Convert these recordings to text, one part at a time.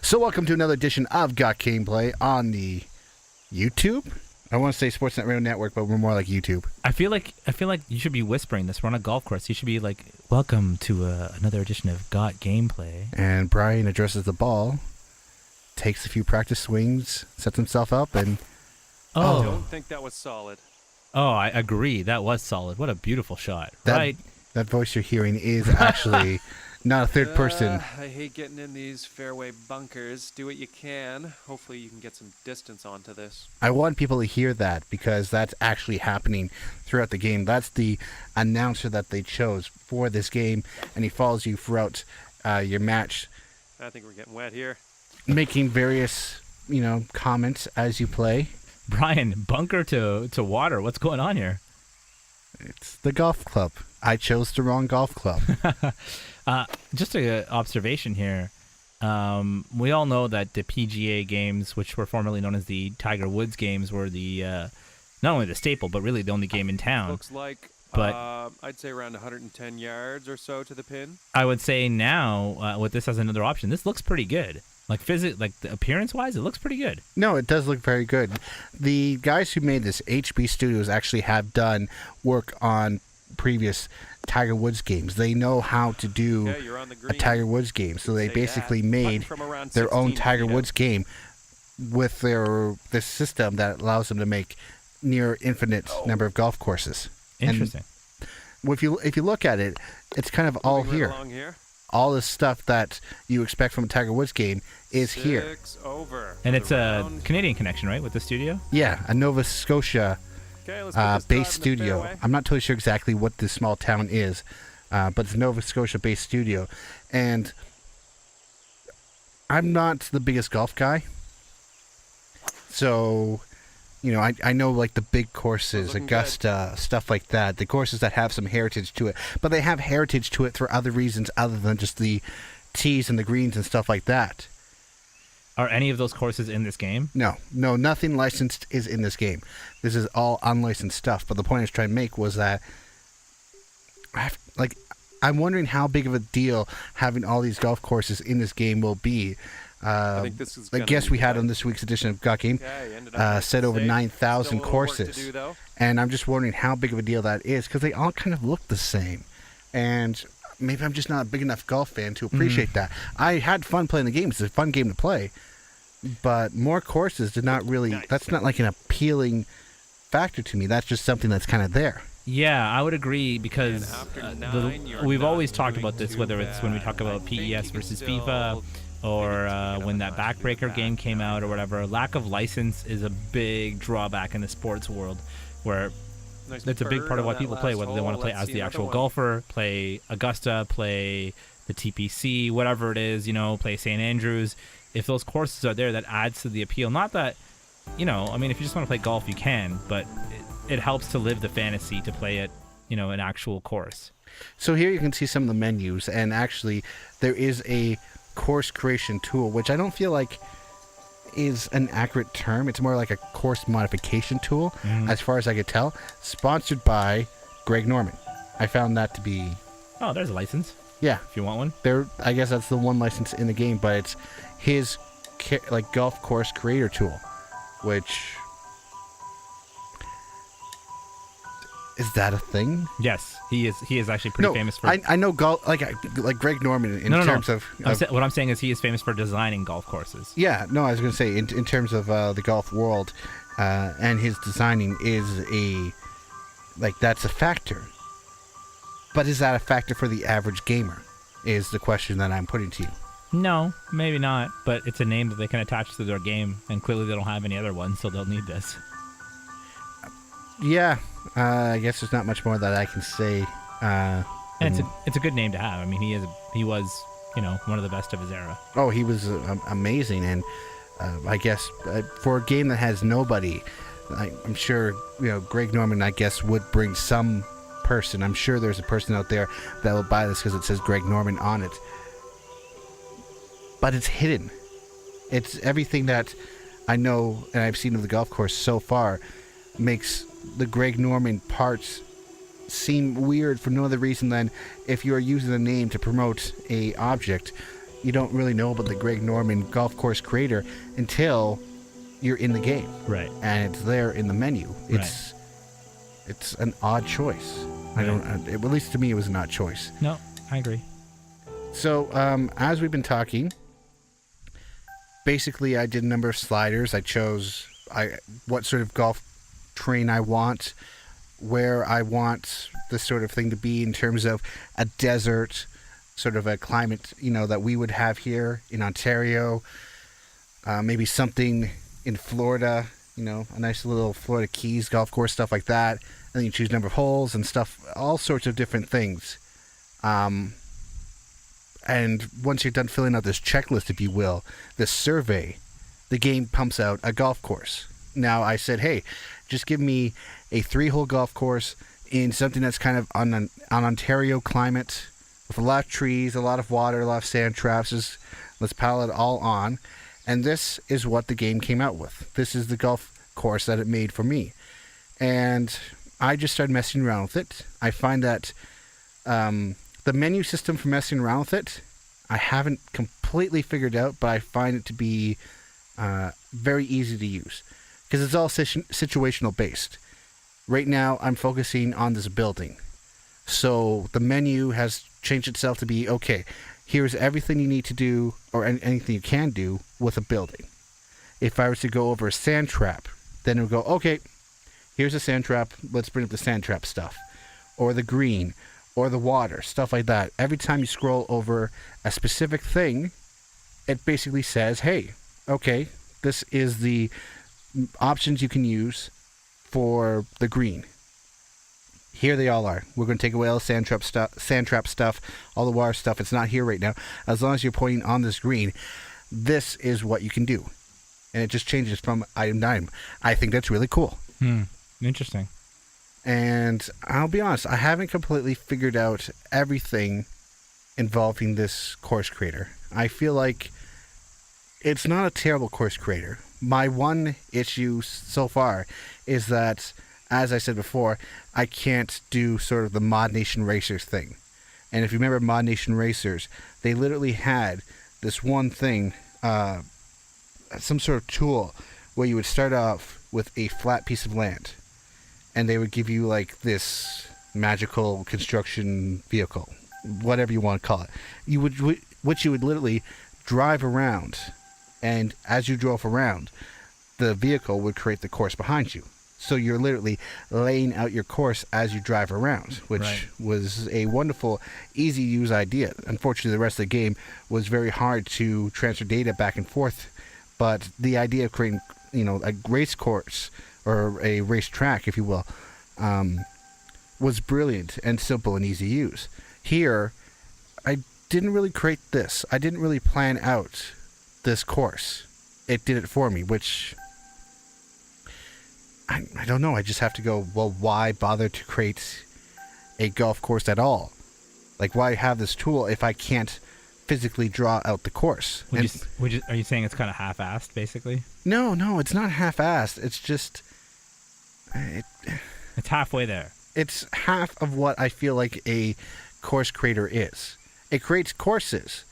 So welcome to another edition of Got Gameplay on the YouTube. I want to say Sportsnet Radio Network, but we're more like YouTube. I feel like you should be whispering this. We're on a golf course. You should be like, "Welcome to another edition of Got Gameplay." And Bryan addresses the ball, takes a few practice swings, sets himself up, and I don't think that was solid. Oh, I agree. That was solid. What a beautiful shot. That voice you're hearing is actually not a third person. I hate getting in these fairway bunkers. Do what you can. Hopefully you can get some distance onto this. I want people to hear that because that's actually happening throughout the game. That's the announcer that they chose for this game, and he follows you throughout your match. I think we're getting wet here. Making various, comments as you play. Bryan, bunker to water. What's going on here? It's the golf club. I chose the wrong golf club. Just an observation here. We all know that the PGA games, which were formerly known as the Tiger Woods games, were the not only the staple, but really the only game in town. Looks like, but I'd say around 110 yards or so to the pin. I would say now, with this as another option, this looks pretty good. Like appearance-wise, it looks pretty good. No, it does look very good. The guys who made this, HB Studios, actually have done work on previous Tiger Woods games. They know how to do a Tiger Woods game, so they basically made their own Tiger Woods game with this system that allows them to make near infinite number of golf courses. Interesting. And if you look at it, it's kind of all here. All the stuff that you expect from a Tiger Woods game is here. And it's a Canadian connection, right, with the studio? Yeah, a Nova Scotia based studio. I'm not totally sure exactly what this small town is, but it's a Nova Scotia based studio. And I'm not the biggest golf guy. So, I know like the big courses, Augusta, stuff like that, the courses that have some heritage to it. But they have heritage to it for other reasons other than just the tees and the greens and stuff like that. Are any of those courses in this game? No, nothing licensed is in this game. This is all unlicensed stuff. But the point I was trying to make was that, I'm wondering how big of a deal having all these golf courses in this game will be. I think this is the guest we had on this week's edition of Got Game said over 9,000 courses. And I'm just wondering how big of a deal that is because they all kind of look the same. And maybe I'm just not a big enough golf fan to appreciate that. I had fun playing the game. It's a fun game to play. But more courses did not really... That's not like an appealing factor to me. That's just something that's kind of there. Yeah, I would agree because we've always talked about this, whether it's when we talk about PES versus FIFA or when that Backbreaker game came out or whatever. Lack of license is a big drawback in the sports world where that's a big part of why people play, whether they want to play as the actual golfer, play Augusta, play the TPC, whatever it is, play St. Andrews. If those courses are there, that adds to the appeal. Not that, if you just want to play golf, you can, but it helps to live the fantasy to play at, an actual course. So here you can see some of the menus, and actually there is a course creation tool, which I don't feel like is an accurate term. It's more like a course modification tool, as far as I could tell. Sponsored by Greg Norman. I found that to be... Oh, there's a license. Yeah. If you want one. I guess that's the one license in the game, but it's his golf course creator tool, which... Is that a thing? Yes, he is. He is actually pretty famous for. I know golf like Greg Norman in terms of. What I'm saying is he is famous for designing golf courses. Yeah, no, I was going to say in terms of the golf world, and his designing is that's a factor. But is that a factor for the average gamer? Is the question that I'm putting to you. No, maybe not. But it's a name that they can attach to their game, and clearly they don't have any other ones, so they'll need this. Yeah, I guess there's not much more that I can say. And it's a good name to have. I mean, he was one of the best of his era. Oh, he was amazing, and I guess for a game that has nobody, I'm sure Greg Norman, I guess, would bring some person. I'm sure there's a person out there that will buy this because it says Greg Norman on it. But it's hidden. It's everything that I know and I've seen of the golf course so far makes the Greg Norman parts seem weird for no other reason than if you are using a name to promote a object, you don't really know about the Greg Norman golf course creator until you're in the game. Right. And it's there in the menu. It's an odd choice. Right. At least to me, it was an odd choice. No, I agree. So, as we've been talking, basically I did a number of sliders. I chose what sort of golf terrain I want, where I want this sort of thing to be in terms of a desert, sort of a climate, that we would have here in Ontario. Maybe something in Florida, a nice little Florida Keys golf course, stuff like that. And then you choose number of holes and stuff, all sorts of different things. And once you're done filling out this checklist, if you will, this survey, the game pumps out a golf course. Now, I said, hey, just give me a 3-hole golf course in something that's kind of on an Ontario climate with a lot of trees, a lot of water, a lot of sand traps. Let's pile it all on. And this is what the game came out with. This is the golf course that it made for me. And I just started messing around with it. I find that the menu system for messing around with it, I haven't completely figured out, but I find it to be very easy to use because it's all situational based. Right now, I'm focusing on this building. So the menu has changed itself to be, okay, here's everything you need to do or anything you can do with a building. If I was to go over a sand trap, then it would go, okay, here's a sand trap, let's bring up the sand trap stuff. Or the green, or the water, stuff like that. Every time you scroll over a specific thing, it basically says, hey, okay, this is the options you can use for the green. Here they all are. We're going to take away all the sand trap stuff, all the water stuff. It's not here right now. As long as you're pointing on this green, this is what you can do. And it just changes from item to item. I think that's really cool. Interesting. And I'll be honest, I haven't completely figured out everything involving this course creator. I feel like it's not a terrible course creator. My one issue so far is that, as I said before, I can't do sort of the Mod Nation Racers thing. And if you remember Mod Nation Racers, they literally had this one thing, some sort of tool where you would start off with a flat piece of land. And they would give you like this magical construction vehicle, whatever you want to call it. You would literally drive around, and as you drove around, the vehicle would create the course behind you. So you're literally laying out your course as you drive around, which was a wonderful, easy to use idea. Unfortunately, the rest of the game was very hard to transfer data back and forth. But the idea of creating, a race course or a race track, if you will, was brilliant and simple and easy to use. Here, I didn't really create this. I didn't really plan out this course. It did it for me, which I don't know. I just have to go, well, why bother to create a golf course at all? Like, why have this tool if I can't physically draw out the course? Are you saying it's kind of half-assed, basically? No, it's not half-assed. It's just... It's halfway there. It's half of what I feel like a course creator is. It creates courses,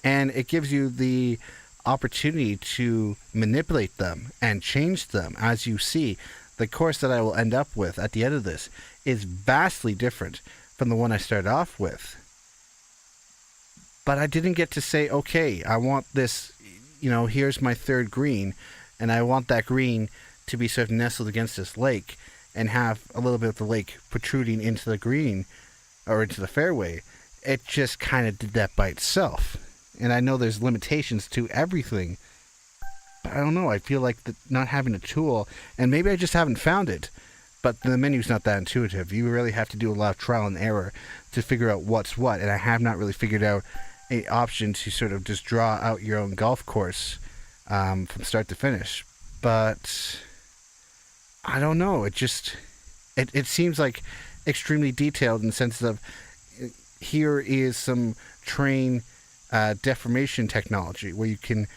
and it gives you the opportunity to manipulate them and change them as you see. The course that I will end up with at the end of this is vastly different from the one I started off with. But I didn't get to say, okay, I want this, here's my third green, and I want that green to be sort of nestled against this lake and have a little bit of the lake protruding into the green or into the fairway. It just kind of did that by itself. And I know there's limitations to everything, but I don't know. I feel like not having a tool, and maybe I just haven't found it, but the menu's not that intuitive. You really have to do a lot of trial and error to figure out what's what, and I have not really figured out an option to sort of just draw out your own golf course from start to finish. But I don't know. It seems like extremely detailed in the sense of here is some terrain deformation technology where you can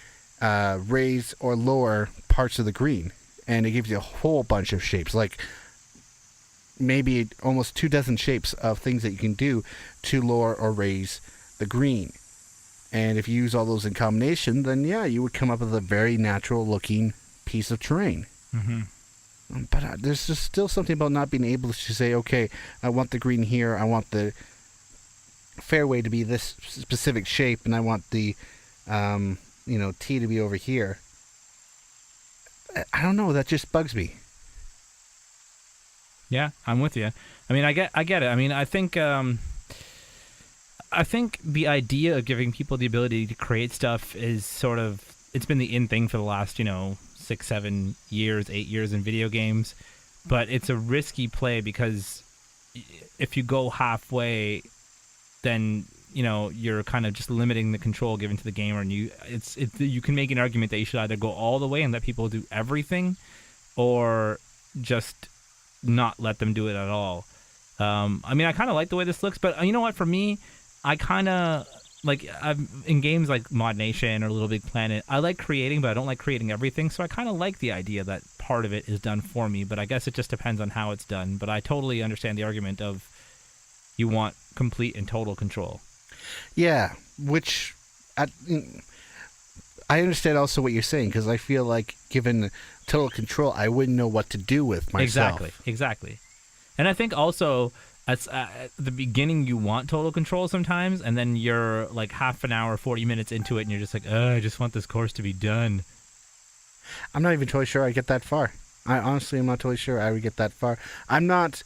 raise or lower parts of the green, and it gives you a whole bunch of shapes, like maybe almost 24 shapes of things that you can do to lower or raise the green. And if you use all those in combination, then yeah, you would come up with a very natural looking piece of terrain. Mm-hmm. But there's just still something about not being able to say, okay, I want the green here, I want the fairway to be this specific shape, and I want the tee to be over here. I don't know, that just bugs me. Yeah, I'm with you. I mean, I get it. I mean, I think the idea of giving people the ability to create stuff is sort of, it's been the in thing for the last 6, 7 years, 8 years in video games, but it's a risky play because if you go halfway, then you're kind of just limiting the control given to the gamer, and you can make an argument that you should either go all the way and let people do everything, or just not let them do it at all. I mean, I kind of like the way this looks, but you know what? For me, I kind of in games like Mod Nation or Little Big Planet, I like creating, but I don't like creating everything. So I kind of like the idea that part of it is done for me, but I guess it just depends on how it's done. But I totally understand the argument of you want complete and total control. Yeah, which I understand also what you're saying, because I feel like given total control, I wouldn't know what to do with myself. Exactly. And I think also at the beginning you want total control sometimes, and then you're like half an hour, 40 minutes into it, and you're just like, I just want this course to be done. I'm not even totally sure I get that far. I honestly am not totally sure I would get that far. I'm not,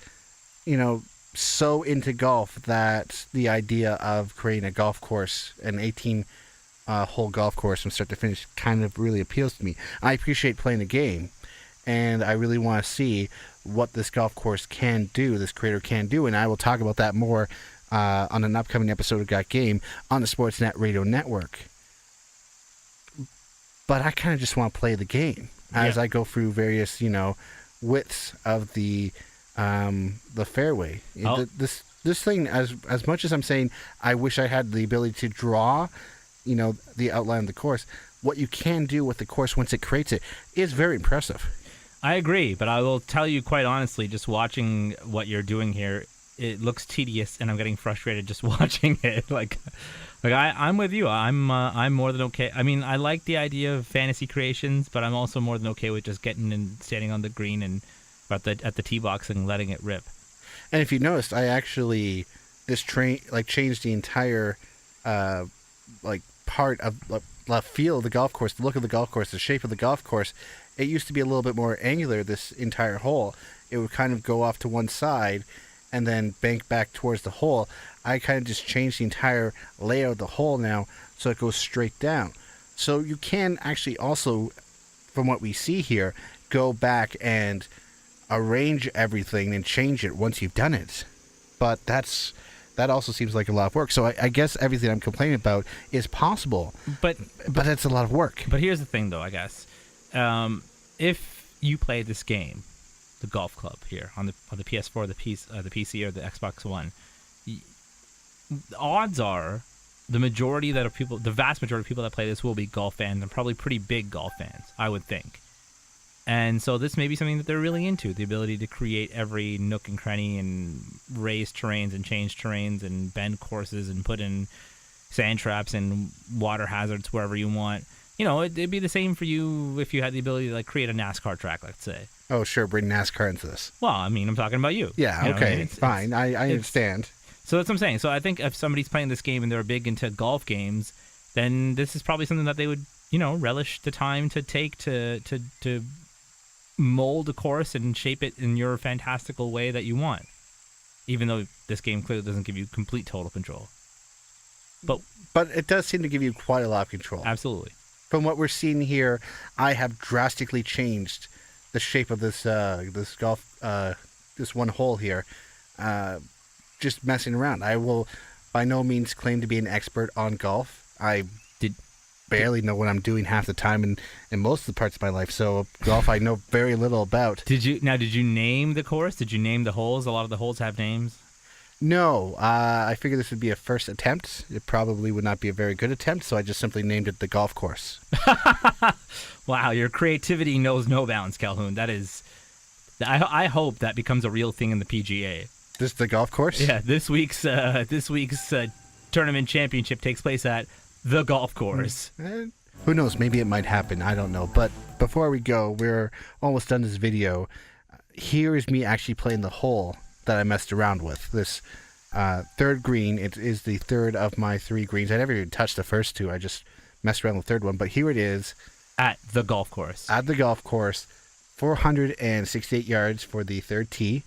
so into golf that the idea of creating a golf course, an 18-hole golf course from start to finish, kind of really appeals to me. I appreciate playing the game, and I really want to see what this golf course can do, this creator can do, and I will talk about that more on an upcoming episode of Got Game on the Sportsnet Radio Network. But I kind of just want to play the game as I go through various, widths of the fairway. This thing, as much as I'm saying I wish I had the ability to draw, the outline of the course, what you can do with the course once it creates it is very impressive. I agree, but I will tell you quite honestly, just watching what you're doing here, it looks tedious, and I'm getting frustrated just watching it. I'm with you. I'm more than okay. I mean, I like the idea of fantasy creations, but I'm also more than okay with just getting and standing on the green and at the tee box and letting it rip. And if you noticed, I actually changed the entire part of the feel of the golf course, the look of the golf course, the shape of the golf course. It used to be a little bit more angular, this entire hole. It would kind of go off to one side and then bank back towards the hole. I kind of just changed the entire layout of the hole now so it goes straight down. So you can actually also, from what we see here, go back and arrange everything and change it once you've done it. But that also seems like a lot of work. So I guess everything I'm complaining about is possible. But it's a lot of work. But here's the thing, though, I guess. If you play this game, the golf club here on the PS4, the PC, or the Xbox One, the odds are the vast majority of people that play this will be golf fans, and probably pretty big golf fans, I would think. And so this may be something that they're really into, the ability to create every nook and cranny and raise terrains and change terrains and bend courses and put in sand traps and water hazards wherever you want. It'd be the same for you if you had the ability to create a NASCAR track, let's say. Oh, sure, bring NASCAR into this. Well, I mean, I'm talking about you. Yeah, okay, fine. I understand. So that's what I'm saying. So I think if somebody's playing this game and they're big into golf games, then this is probably something that they would, relish the time to take to mold a course and shape it in your fantastical way that you want. Even though this game clearly doesn't give you complete total control. But it does seem to give you quite a lot of control. Absolutely. From what we're seeing here, I have drastically changed the shape of this this one hole here, just messing around. I will by no means claim to be an expert on golf. I barely know what I'm doing half the time in most of the parts of my life. So golf, I know very little about. Did you name the course? Did you name the holes? A lot of the holes have names. No, I figured this would be a first attempt. It probably would not be a very good attempt, so I just simply named it the golf course. Wow, your creativity knows no bounds, Calhoun. That is, I hope that becomes a real thing in the PGA. This is the golf course? Yeah, this week's tournament championship takes place at the golf course. Who knows? Maybe it might happen. I don't know. But before we go, we're almost done this video. Here is me actually playing the hole that I messed around with. This third green, it is the third of my 3 greens. I never even touched the first 2. I just messed around with the third one. But here it is. At the golf course. At the golf course. 468 yards for the third tee.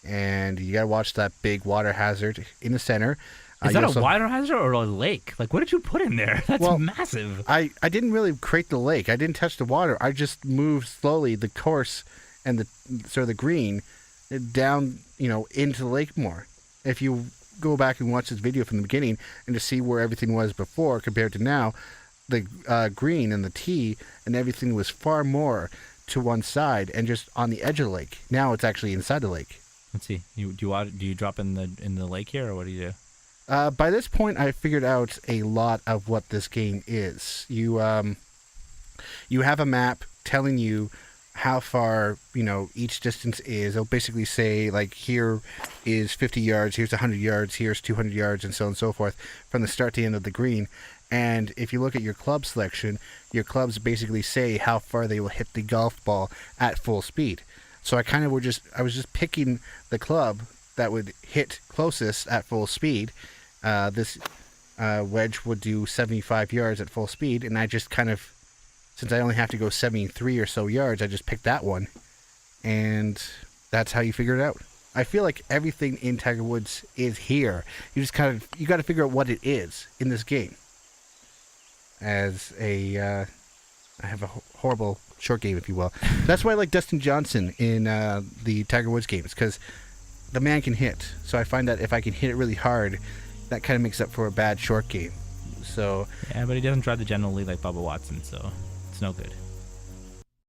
And you got to watch that big water hazard in the center. Is that a water hazard or a lake? Like, what did you put in there? That's massive. I didn't really create the lake. I didn't touch the water. I just moved slowly the course and the green down, into the lake more. If you go back and watch this video from the beginning and to see where everything was before compared to now, the green and the tee and everything was far more to one side and just on the edge of the lake. Now it's actually inside the lake. Let's see. Do you drop in the lake here, or what do you do? By this point, I figured out a lot of what this game is. You have a map telling you how far each distance is. It'll basically say like here is 50 yards, here's 100 yards, here's 200 yards, and so on and so forth from the start to the end of the green. And if you look at your club selection, your clubs basically say how far they will hit the golf ball at full speed. So I was just picking the club that would hit closest at full speed. This wedge would do 75 yards at full speed, and I just since I only have to go 73 or so yards, I just picked that one, and that's how you figure it out. I feel like everything in Tiger Woods is here. You just you got to figure out what it is in this game. I have a horrible short game, if you will. That's why I like Dustin Johnson in the Tiger Woods games, because the man can hit. So I find that if I can hit it really hard, that kind of makes up for a bad short game. So yeah, but he doesn't drive the general lead like Bubba Watson, so it's no good.